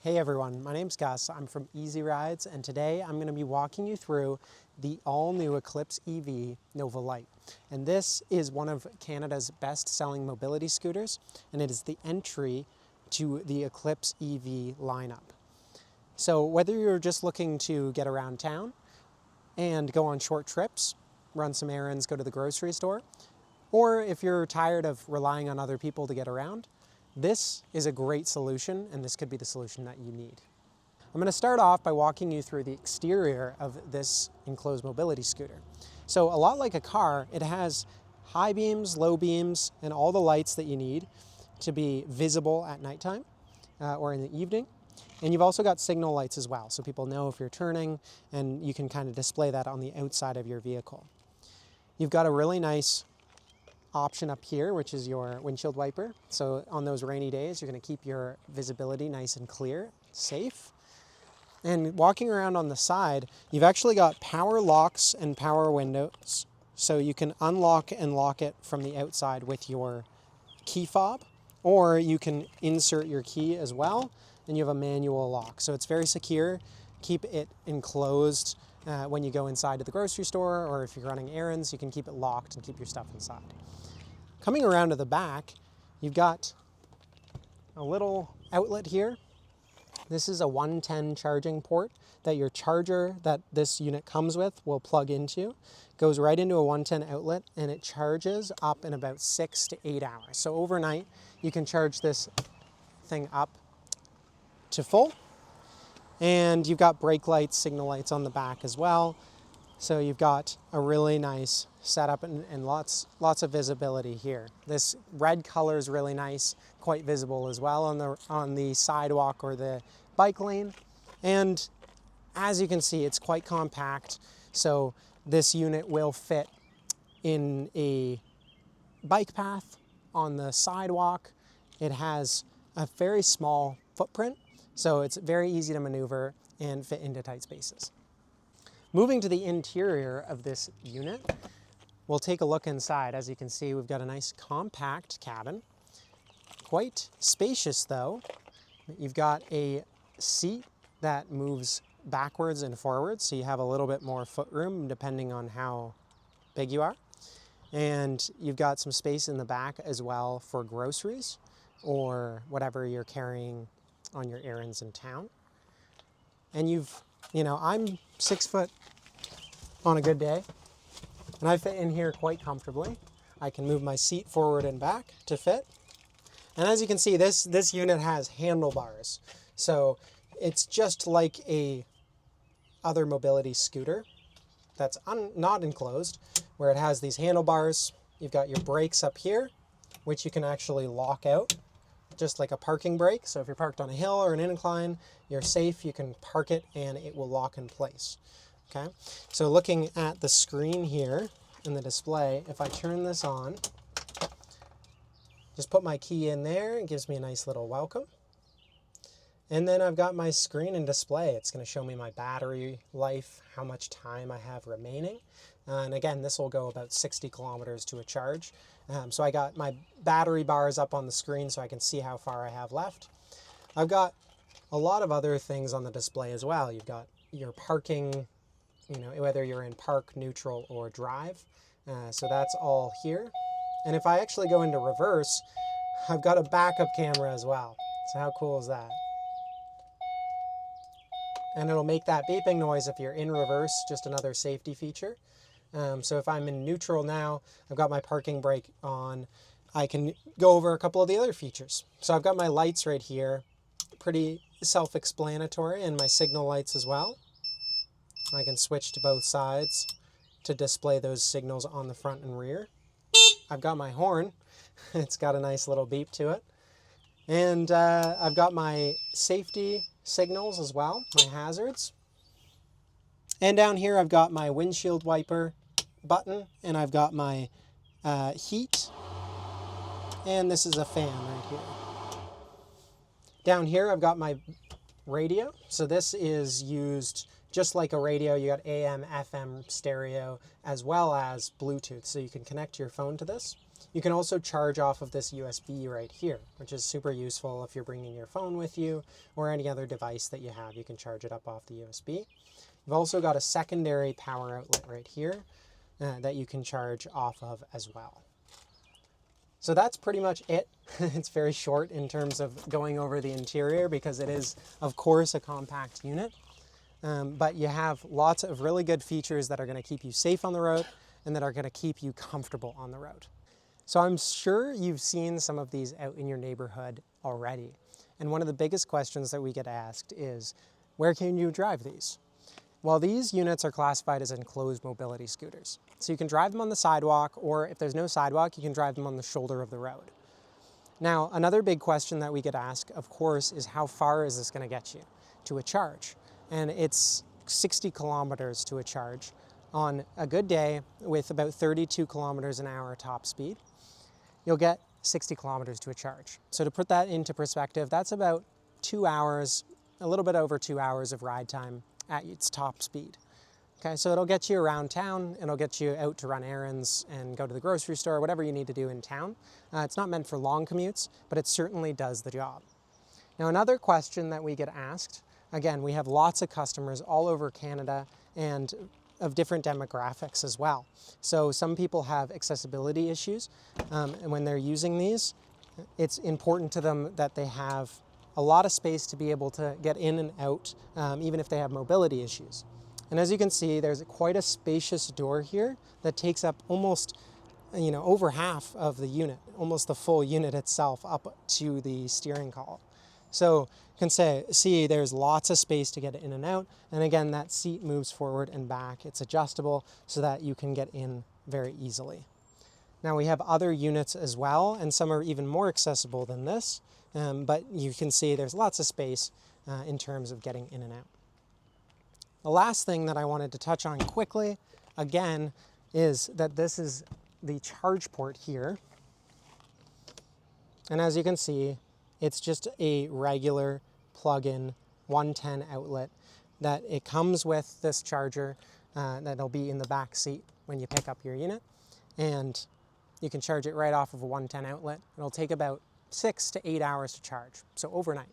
Hey everyone, my name's Gus. I'm from EasyRides, and today I'm going to be walking you through the all-new Eclipse EV Nova Lite. And this is one of Canada's best-selling mobility scooters, and it is the entry to the Eclipse EV lineup. So whether you're just looking to get around town and go on short trips, run some errands, go to the grocery store, or if you're tired of relying on other people to get around, this is a great solution, and this could be the solution that you need. I'm going to start off by walking you through the exterior of this enclosed mobility scooter. So a lot like a car, it has high beams, low beams, and all the lights that you need to be visible at nighttime or in the evening. And you've also got signal lights as well, so people know if you're turning, and you can kind of display that on the outside of your vehicle. You've got a really nice option up here, which is your windshield wiper. So on those rainy days, you're going to keep your visibility nice and clear, safe. And walking around on the side, you've actually got power locks and power windows. So you can unlock and lock it from the outside with your key fob, or you can insert your key as well, and you have a manual lock. So it's very secure. Keep it enclosed when you go inside to the grocery store, or if you're running errands, you can keep it locked and keep your stuff inside. Coming around to the back, you've got a little outlet here. This is a 110 charging port that your charger that this unit comes with will plug into. Goes right into a 110 outlet, and it charges up in about 6 to 8 hours. So overnight, you can charge this thing up to full. And you've got brake lights, signal lights on the back as well. So you've got a really nice setup and lots of visibility here. This red color is really nice, quite visible as well on the sidewalk or the bike lane. And as you can see, it's quite compact. So this unit will fit in a bike path on the sidewalk. It has a very small footprint, so it's very easy to maneuver and fit into tight spaces. Moving to the interior of this unit, we'll take a look inside. As you can see, we've got a nice compact cabin. Quite spacious though. You've got a seat that moves backwards and forwards, so you have a little bit more footroom depending on how big you are. And you've got some space in the back as well for groceries or whatever you're carrying on your errands in town. And I'm 6 foot on a good day, and I fit in here quite comfortably. I can move my seat forward and back to fit. And as you can see, this unit has handlebars. So it's just like a other mobility scooter that's not enclosed, where it has these handlebars. You've got your brakes up here, which you can actually lock out, just like a parking brake. So if you're parked on a hill or an incline, you're safe. You can park it and it will lock in place. Okay, so looking at the screen here in the display, if I turn this on, just put my key in there, it gives me a nice little welcome. And then I've got my screen and display. It's going to show me my battery life, how much time I have remaining. And again, this will go about 60 kilometers to a charge. So I got my battery bars up on the screen so I can see how far I have left. I've got a lot of other things on the display as well. You've got your parking, whether you're in park, neutral, or drive. So that's all here. And if I actually go into reverse, I've got a backup camera as well. So how cool is that? And it'll make that beeping noise if you're in reverse, just another safety feature. So if I'm in neutral now, I've got my parking brake on. I can go over a couple of the other features. So I've got my lights right here, pretty self-explanatory, and my signal lights as well. I can switch to both sides to display those signals on the front and rear. I've got my horn. It's got a nice little beep to it. And I've got my safety signals as well, my hazards. And down here I've got my windshield wiper button, and I've got my heat. And this is a fan right here. Down here I've got my radio. So this is used just like a radio. You got AM, FM, stereo, as well as Bluetooth. So you can connect your phone to this. You can also charge off of this USB right here, which is super useful if you're bringing your phone with you or any other device that you have. You can charge it up off the USB. You've also got a secondary power outlet right here that you can charge off of as well. So that's pretty much it. It's very short in terms of going over the interior because it is, of course, a compact unit. But you have lots of really good features that are going to keep you safe on the road and that are going to keep you comfortable on the road. So I'm sure you've seen some of these out in your neighborhood already. And one of the biggest questions that we get asked is, where can you drive these? Well, these units are classified as enclosed mobility scooters. So you can drive them on the sidewalk, or if there's no sidewalk, you can drive them on the shoulder of the road. Now, another big question that we get asked, of course, is how far is this going to get you to a charge? And it's 60 kilometers to a charge on a good day with about 32 kilometers an hour top speed. You'll get 60 kilometers to a charge. So to put that into perspective, that's about 2 hours, a little bit over 2 hours of ride time at its top speed. Okay, so it'll get you around town, it'll get you out to run errands and go to the grocery store, whatever you need to do in town. It's not meant for long commutes, but it certainly does the job. Now, another question that we get asked, again, we have lots of customers all over Canada and of different demographics as well. So some people have accessibility issues, and when they're using these, it's important to them that they have a lot of space to be able to get in and out, even if they have mobility issues. And as you can see, there's quite a spacious door here that takes up almost, over half of the unit, almost the full unit itself up to the steering column. So you can see there's lots of space to get in and out. And again, that seat moves forward and back. It's adjustable so that you can get in very easily. Now we have other units as well, and some are even more accessible than this. But you can see there's lots of space in terms of getting in and out. The last thing that I wanted to touch on quickly, again, is that this is the charge port here. And as you can see, it's just a regular plug-in 110 outlet that it comes with this charger that'll be in the back seat when you pick up your unit. And you can charge it right off of a 110 outlet. It'll take about 6 to 8 hours to charge, so overnight.